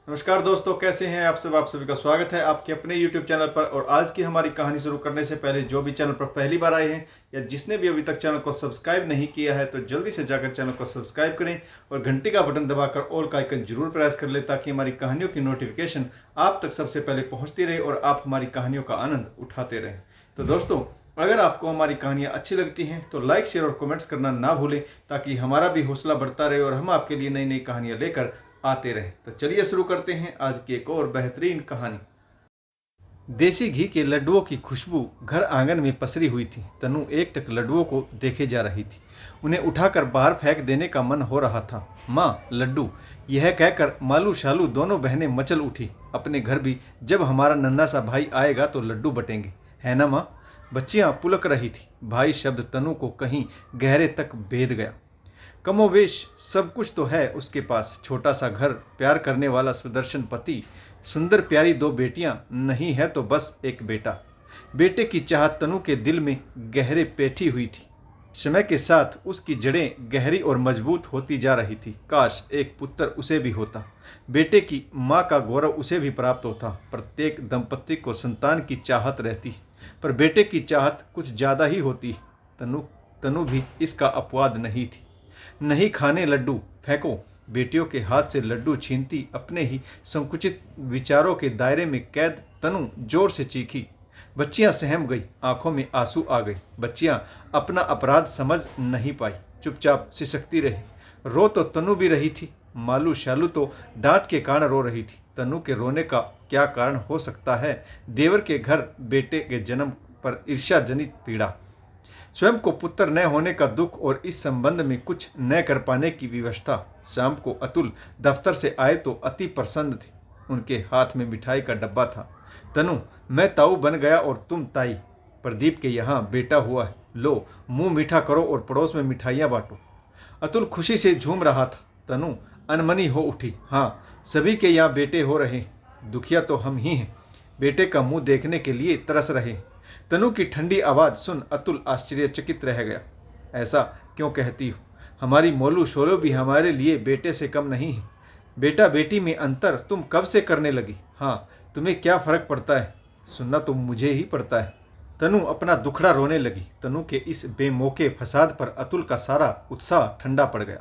नमस्कार दोस्तों, कैसे हैं आप सब। आप सभी का स्वागत है आपके अपने YouTube चैनल पर। और आज की हमारी कहानी शुरू करने से पहले जो भी चैनल पर पहली बार आए हैं या जिसने भी अभी तक चैनल को सब्सक्राइब नहीं किया है तो जल्दी से जाकर चैनल को सब्सक्राइब करें और घंटी का बटन दबाकर ऑल का आइकन जरूर प्रेस कर लें ताकि हमारी कहानियों की नोटिफिकेशन आप तक सबसे पहले पहुँचती रहे और आप हमारी कहानियों का आनंद उठाते रहें। तो दोस्तों, अगर आपको हमारी कहानियाँ अच्छी लगती हैं तो लाइक, शेयर और कमेंट्स करना ना भूलें ताकि हमारा भी हौसला बढ़ता रहे और हम आपके लिए नई नई कहानियाँ लेकर आते रहे। तो चलिए शुरू करते हैं आज की एक और बेहतरीन कहानी। देसी घी के लड्डुओं की खुशबू घर आंगन में पसरी हुई थी। तनु एकटक लड्डुओं को देखे जा रही थी। उन्हें उठाकर बाहर फेंक देने का मन हो रहा था। माँ, लड्डू, यह कहकर मालू शालू दोनों बहनें मचल उठी। अपने घर भी जब हमारा नन्हा सा भाई आएगा तो लड्डू बटेंगे, है ना माँ? बच्चियाँ पुलक रही थी। भाई शब्द तनु को कहीं गहरे तक भेद गया। कमोवेश सब कुछ तो है उसके पास, छोटा सा घर, प्यार करने वाला सुदर्शन पति, सुंदर प्यारी दो बेटियां, नहीं है तो बस एक बेटा। बेटे की चाहत तनु के दिल में गहरे बैठी हुई थी। समय के साथ उसकी जड़ें गहरी और मजबूत होती जा रही थी। काश एक पुत्र उसे भी होता। बेटे की माँ का गौरव उसे भी प्राप्त होता। प्रत्येक दंपति को संतान की चाहत रहती है, पर बेटे की चाहत कुछ ज़्यादा ही होती है। तनु भी इसका अपवाद नहीं थी। नहीं खाने लड्डू, फेंको। बेटियों के हाथ से लड्डू छीनती अपने ही संकुचित विचारों के दायरे में कैद तनु जोर से चीखी। बच्चियां सहम गई, आंखों में आंसू आ गए। बच्चियां अपना अपराध समझ नहीं पाई, चुपचाप सिसकती रही। रो तो तनु भी रही थी, मालू शालू तो डांट के कारण रो रही थी। तनु के रोने का क्या कारण हो सकता है? देवर के घर बेटे के जन्म पर ईर्ष्या जनित पीड़ा, स्वयं को पुत्र न होने का दुख और इस संबंध में कुछ न कर पाने की विवशता। शाम को अतुल दफ्तर से आए तो अति प्रसन्न थे। उनके हाथ में मिठाई का डब्बा था। तनु, मैं ताऊ बन गया और तुम ताई। प्रदीप के यहाँ बेटा हुआ है, लो मुंह मीठा करो और पड़ोस में मिठाइयाँ बांटो। अतुल खुशी से झूम रहा था। तनु अनमनी हो उठी। हाँ, सभी के यहाँ बेटे हो रहे, दुखिया तो हम ही हैं। बेटे का मुंह देखने के लिए तरस रहे। तनु की ठंडी आवाज़ सुन अतुल आश्चर्यचकित रह गया। ऐसा क्यों कहती हो? हमारी मोलू शोलो भी हमारे लिए बेटे से कम नहीं है। बेटा बेटी में अंतर तुम कब से करने लगी? हाँ, तुम्हें क्या फर्क पड़ता है? सुनना तो मुझे ही पड़ता है। तनु अपना दुखड़ा रोने लगी। तनु के इस बेमौके फसाद पर अतुल का सारा उत्साह ठंडा पड़ गया।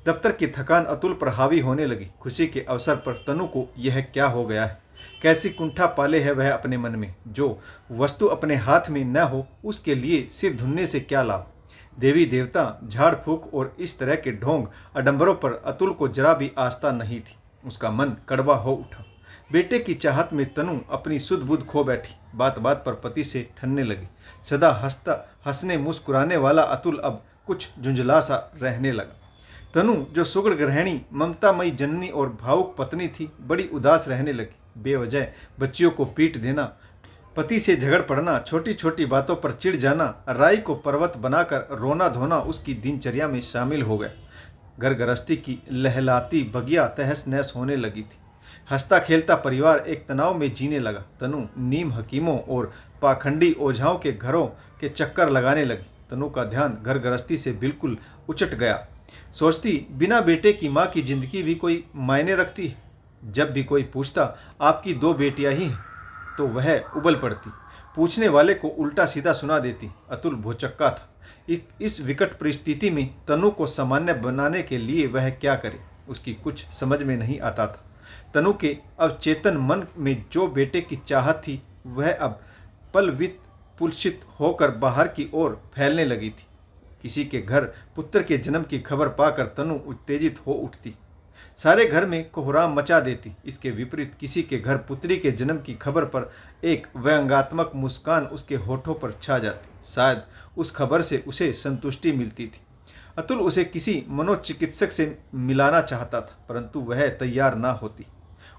दफ्तर की थकान अतुल पर हावी होने लगी। खुशी के अवसर पर तनु को यह क्या हो गया है? कैसी कुंठा पाले है वह अपने मन में। जो वस्तु अपने हाथ में न हो उसके लिए सिर धुनने से क्या लाभ? देवी देवता, झाड़ फूक और इस तरह के ढोंग आडंबरों पर अतुल को जरा भी आस्था नहीं थी। उसका मन कड़वा हो उठा। बेटे की चाहत में तनु अपनी सुध बुध खो बैठी। बात बात पर पति से ठनने लगी। सदा हंसने मुस्कुराने वाला अतुल अब कुछ झुंझला सा रहने लगा। तनु, जो सुगढ़ गृहिणी, ममतामयी जननी और भावुक पत्नी थी, बड़ी उदास रहने लगी। बेवजह बच्चियों को पीट देना, पति से झगड़ पड़ना, छोटी छोटी बातों पर चिढ़ जाना, राई को पर्वत बनाकर रोना धोना उसकी दिनचर्या में शामिल हो गया। घर गृहस्थी की लहलाती बगिया तहस नहस होने लगी थी। हंसता खेलता परिवार एक तनाव में जीने लगा। तनु नीम हकीमों और पाखंडी ओझाओं के घरों के चक्कर लगाने लगी। तनु का ध्यान घर गृहस्थी से बिल्कुल उचट गया। सोचती, बिना बेटे की माँ की जिंदगी भी कोई मायने रखती है? जब भी कोई पूछता आपकी दो बेटियां ही हैं तो वह उबल पड़ती, पूछने वाले को उल्टा सीधा सुना देती। अतुल भौचक्का था। इस विकट परिस्थिति में तनु को सामान्य बनाने के लिए वह क्या करे, उसकी कुछ समझ में नहीं आता था। तनु के अवचेतन मन में जो बेटे की चाहत थी वह अब पलवित पुलसित होकर बाहर की ओर फैलने लगी थी। किसी के घर पुत्र के जन्म की खबर पाकर तनु उत्तेजित हो उठती, सारे घर में कोहराम मचा देती। इसके विपरीत किसी के घर पुत्री के जन्म की खबर पर एक व्यंग्यात्मक मुस्कान उसके होठों पर छा जाती। शायद उस खबर से उसे संतुष्टि मिलती थी। अतुल उसे किसी मनोचिकित्सक से मिलाना चाहता था, परंतु वह तैयार ना होती।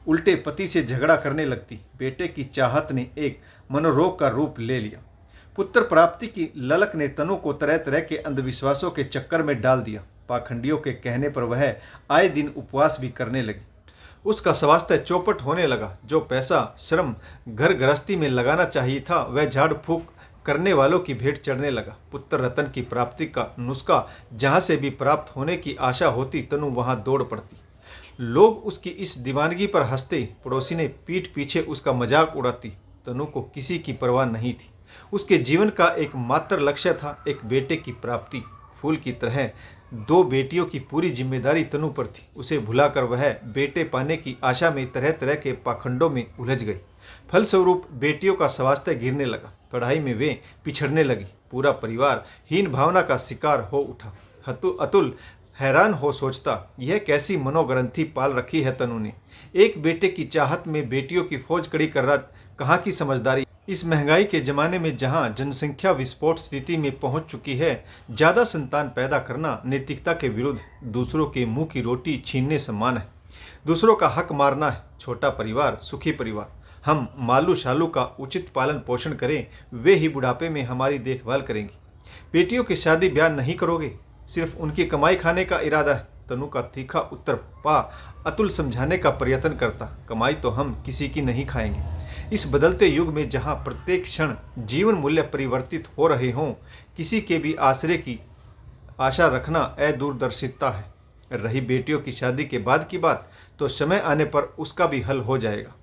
उल्टे पति से झगड़ा करने लगती। बेटे की चाहत ने एक मनोरोग का रूप ले लिया। पुत्र प्राप्ति की ललक ने तनु को तरह तरह के अंधविश्वासों के चक्कर में डाल दिया। पाखंडियों के कहने पर वह आए दिन उपवास भी करने लगी। उसका स्वास्थ्य चौपट होने लगा। जो पैसा श्रम घर गृहस्थी में लगाना चाहिए था वह झाड़ फूक करने वालों की भेंट चढ़ने लगा। पुत्र रतन की प्राप्ति का नुस्खा जहाँ से भी प्राप्त होने की आशा होती तनु वहाँ दौड़ पड़ती। लोग उसकी इस दीवानगी पर हंसते, पड़ोसी ने पीठ पीछे उसका मजाक उड़ाती। तनु को किसी की परवाह नहीं थी। उसके जीवन का एकमात्र लक्ष्य था एक बेटे की प्राप्ति। फूल की तरह 2 बेटियों की पूरी जिम्मेदारी तनु पर थी। उसे भुलाकर वह बेटे पाने की आशा में तरह तरह के पाखंडों में उलझ गई। फलस्वरूप बेटियों का स्वास्थ्य गिरने लगा, पढ़ाई में वे पिछड़ने लगी। पूरा परिवार हीन भावना का शिकार हो उठा। अतुल हैरान हो सोचता, यह कैसी मनोग्रंथि पाल रखी है तनु ने। एक बेटे की चाहत में बेटियों की फौज खड़ी कर रहा, कहाँ की समझदारी। इस महंगाई के ज़माने में जहाँ जनसंख्या विस्फोट स्थिति में पहुँच चुकी है, ज़्यादा संतान पैदा करना नैतिकता के विरुद्ध दूसरों के मुंह की रोटी छीनने समान है। दूसरों का हक मारना है। छोटा परिवार सुखी परिवार। हम मालू शालू का उचित पालन पोषण करें, वे ही बुढ़ापे में हमारी देखभाल करेंगी। बेटियों की शादी ब्याह नहीं करोगे, सिर्फ उनकी कमाई खाने का इरादा है। तनु का तीखा उत्तर पा अतुल समझाने का प्रयत्न करता, कमाई तो हम किसी की नहीं खाएंगे। इस बदलते युग में जहां प्रत्येक क्षण जीवन मूल्य परिवर्तित हो रहे हों, किसी के भी आश्रय की आशा रखना अदूरदर्शिता है। रही बेटियों की शादी के बाद की बात, तो समय आने पर उसका भी हल हो जाएगा।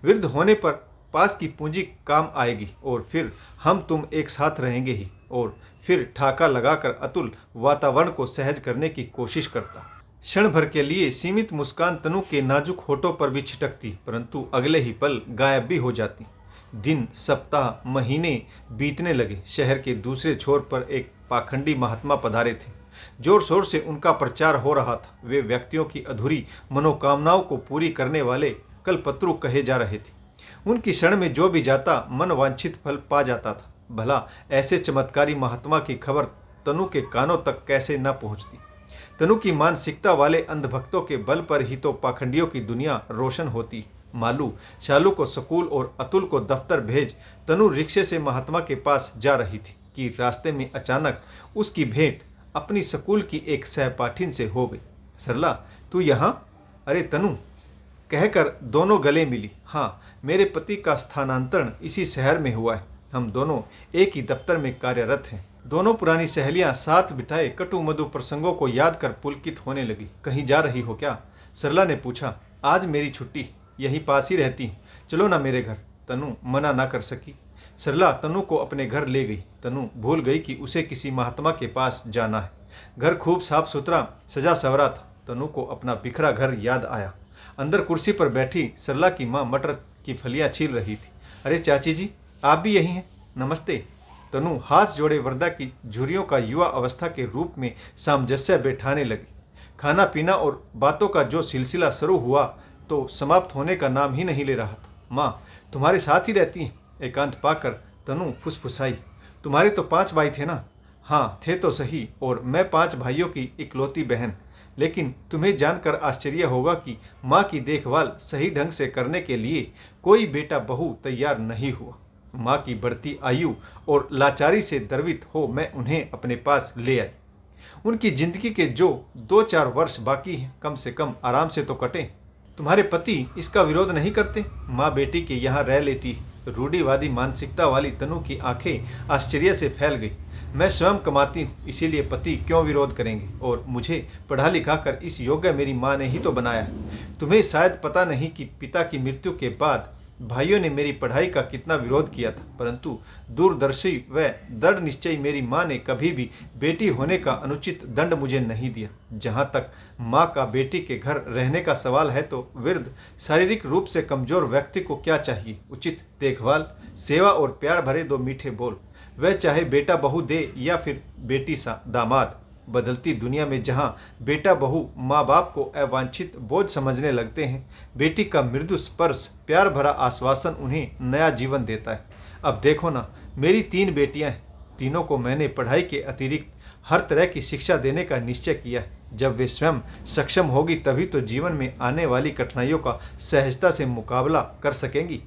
वृद्ध होने पर पास की पूंजी काम आएगी और फिर हम तुम एक साथ रहेंगे ही। और फिर ठाका लगाकर अतुल वातावरण को सहज करने की कोशिश करता। क्षण भर के लिए सीमित मुस्कान तनु के नाजुक होठों पर भी छिटकती, परंतु अगले ही पल गायब भी हो जाती। दिन, सप्ताह, महीने बीतने लगे। शहर के दूसरे छोर पर एक पाखंडी महात्मा पधारे थे। जोर शोर से उनका प्रचार हो रहा था। वे व्यक्तियों की अधूरी मनोकामनाओं को पूरी करने वाले कल्पतरु कहे जा रहे थे। उनकी शरण में जो भी जाता मन वांछित फल पा जाता था। भला ऐसे चमत्कारी महात्मा की खबर तनु के कानों तक कैसे न पहुंचती। तनु की मानसिकता वाले अंधभक्तों के बल पर ही तो पाखंडियों की दुनिया रोशन होती। मालू शालू को स्कूल और अतुल को दफ्तर भेज तनु रिक्शे से महात्मा के पास जा रही थी कि रास्ते में अचानक उसकी भेंट अपनी स्कूल की एक सहपाठिन से हो गई। सरला, तू यहाँ? अरे तनु, कहकर दोनों गले मिली। हाँ, मेरे पति का स्थानांतरण इसी शहर में हुआ है। हम दोनों एक ही दफ्तर में कार्यरत हैं। दोनों पुरानी सहेलियां साथ बिठाए कटु मधु प्रसंगों को याद कर पुलकित होने लगी। कहीं जा रही हो क्या? सरला ने पूछा। आज मेरी छुट्टी, यहीं पास ही रहती हूँ, चलो ना मेरे घर। तनु मना ना कर सकी। सरला तनु को अपने घर ले गई। तनु भूल गई कि उसे किसी महात्मा के पास जाना है। घर खूब साफ सुथरा सजा सवरा था। तनु को अपना बिखरा घर याद आया। अंदर कुर्सी पर बैठी सरला की माँ मटर की फलियाँ छील रही थी। अरे चाची जी, आप भी यहीं हैं? नमस्ते। तनु हाथ जोड़े वरदा की झुर्रियों का युवा अवस्था के रूप में सामंजस्य बैठाने लगी। खाना पीना और बातों का जो सिलसिला शुरू हुआ तो समाप्त होने का नाम ही नहीं ले रहा था। माँ तुम्हारे साथ ही रहती हैं? एकांत पाकर तनु फुसफुसाई। तुम्हारे तो 5 भाई थे ना? हाँ थे तो सही, और मैं 5 भाइयों की इकलौती बहन। लेकिन तुम्हें जानकर आश्चर्य होगा कि माँ की देखभाल सही ढंग से करने के लिए कोई बेटा बहू तैयार नहीं हुआ। माँ की बढ़ती आयु और लाचारी से द्रवित हो मैं उन्हें अपने पास ले आई। उनकी जिंदगी के जो 2-4 वर्ष बाकी हैं, कम से कम आराम से तो कटें। तुम्हारे पति इसका विरोध नहीं करते? माँ बेटी के यहाँ रह लेती है। रूढ़िवादी मानसिकता वाली तनु की आंखें आश्चर्य से फैल गई। मैं स्वयं कमाती हूँ, इसीलिए पति क्यों विरोध करेंगे? और मुझे पढ़ा लिखा कर इस योग्य मेरी माँ ने ही तो बनाया है। तुम्हें शायद पता नहीं कि पिता की मृत्यु के बाद भाइयों ने मेरी पढ़ाई का कितना विरोध किया था, परंतु दूरदर्शी व दृढ़ निश्चयी मेरी माँ ने कभी भी बेटी होने का अनुचित दंड मुझे नहीं दिया। जहाँ तक माँ का बेटी के घर रहने का सवाल है तो वृद्ध शारीरिक रूप से कमजोर व्यक्ति को क्या चाहिए? उचित देखभाल, सेवा और प्यार भरे 2 मीठे बोल। वह चाहे बेटा बहू दे या फिर बेटी सा दामाद। बदलती दुनिया में जहाँ बेटा बहू माँ बाप को अवांछित बोझ समझने लगते हैं, बेटी का मृदु स्पर्श, प्यार भरा आश्वासन उन्हें नया जीवन देता है। अब देखो ना, मेरी 3 बेटियां हैं। तीनों को मैंने पढ़ाई के अतिरिक्त हर तरह की शिक्षा देने का निश्चय किया है। जब वे स्वयं सक्षम होगी तभी तो जीवन में आने वाली कठिनाइयों का सहजता से मुकाबला कर सकेंगी।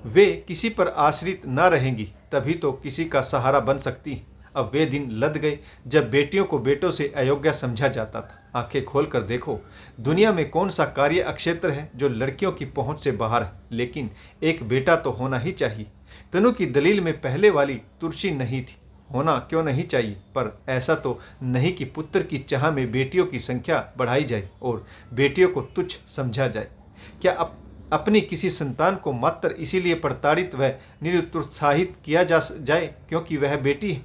वे किसी पर आश्रित न रहेंगी, तभी तो किसी का सहारा बन सकती। अब वे दिन लद गए जब बेटियों को बेटों से अयोग्य समझा जाता था। आंखें खोलकर देखो, दुनिया में कौन सा कार्य अक्षेत्र है जो लड़कियों की पहुंच से बाहर है? लेकिन एक बेटा तो होना ही चाहिए। तनु की दलील में पहले वाली तुरसी नहीं थी। होना क्यों नहीं चाहिए, पर ऐसा तो नहीं कि पुत्र की चाह में बेटियों की संख्या बढ़ाई जाए और बेटियों को तुच्छ समझा जाए। क्या अपनी किसी संतान को मात्र इसीलिए प्रताड़ित व निरुत्साहित किया जाए क्योंकि वह बेटी है?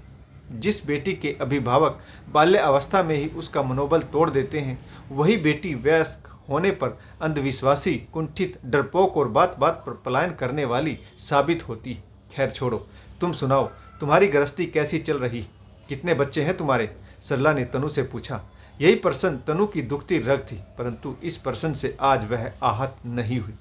जिस बेटी के अभिभावक बाल्य अवस्था में ही उसका मनोबल तोड़ देते हैं, वही बेटी वयस्क होने पर अंधविश्वासी, कुंठित, डरपोक और बात बात पर पलायन करने वाली साबित होती। खैर छोड़ो, तुम सुनाओ, तुम्हारी गृहस्थी कैसी चल रही? कितने बच्चे हैं तुम्हारे? सरला ने तनु से पूछा। यही प्रश्न तनु की दुखती रग थी, परंतु इस प्रश्न से आज वह आहत नहीं हुई।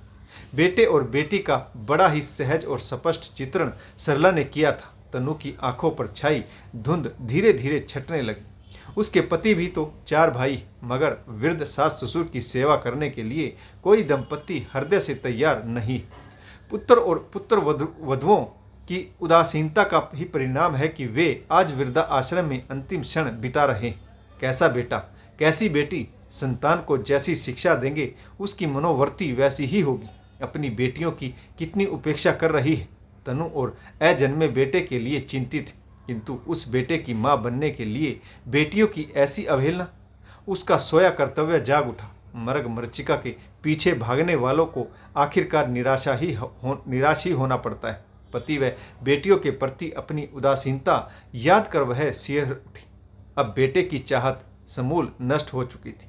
बेटे और बेटी का बड़ा ही सहज और स्पष्ट चित्रण सरला ने किया था। तनु की आंखों पर छाई धुंध धीरे धीरे छटने लगी। उसके पति भी तो 4 भाई, मगर वृद्ध सास ससुर की सेवा करने के लिए कोई दंपत्ति हृदय से तैयार नहीं। पुत्र और पुत्र वधुओं की उदासीनता का ही परिणाम है कि वे आज वृद्धा आश्रम में अंतिम क्षण बिता रहे। कैसा बेटा, कैसी बेटी, संतान को जैसी शिक्षा देंगे उसकी मनोवृत्ति वैसी ही होगी। अपनी बेटियों की कितनी उपेक्षा कर रही है। तनु और अजन्मे बेटे के लिए चिंतित, किंतु उस बेटे की मां बनने के लिए बेटियों की ऐसी अवहेलना। उसका सोया कर्तव्य जाग उठा। मर्ग मरीचिका के पीछे भागने वालों को आखिरकार निराश ही होना पड़ता है। पति व बेटियों के प्रति अपनी उदासीनता याद कर वह सिहर उठी। अब बेटे की चाहत समूल नष्ट हो चुकी थी।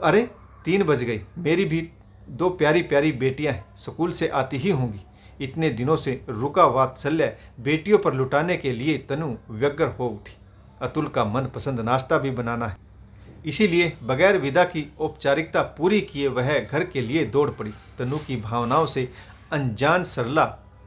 अरे 3 बज गई, मेरी भी 2 प्यारी प्यारी बेटियां हैं, स्कूल से आती ही होंगी। इतने दिनों से रुका वात्सल्य बेटियों पर लुटाने के लिए तनु व्यग्र हो उठी। अतुल का मनपसंद नाश्ता भी बनाना है, इसीलिए बगैर विदा की औपचारिकता पूरी किए वह घर के लिए दौड़ पड़ी। तनु की भावनाओं से अनजान सरला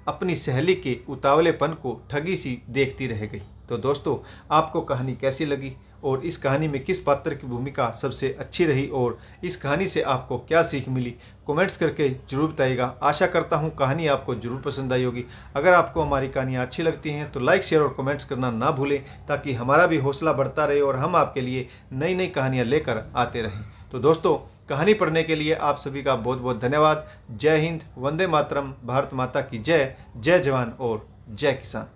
अपनी सहेली के उतावलेपन को ठगी सी देखती रह गई। तो दोस्तों, आपको कहानी कैसी लगी और इस कहानी में किस पात्र की भूमिका सबसे अच्छी रही और इस कहानी से आपको क्या सीख मिली, कमेंट्स करके जरूर बताइएगा। आशा करता हूँ कहानी आपको जरूर पसंद आई होगी। अगर आपको हमारी कहानियाँ अच्छी लगती हैं तो लाइक, शेयर और कमेंट्स करना ना भूलें, ताकि हमारा भी हौसला बढ़ता रहे और हम आपके लिए नई नई कहानियाँ लेकर आते रहें। तो दोस्तों, कहानी पढ़ने के लिए आप सभी का बहुत बहुत धन्यवाद। जय हिंद, वंदे मातरम, भारत माता की जय। जय जवान और जय किसान।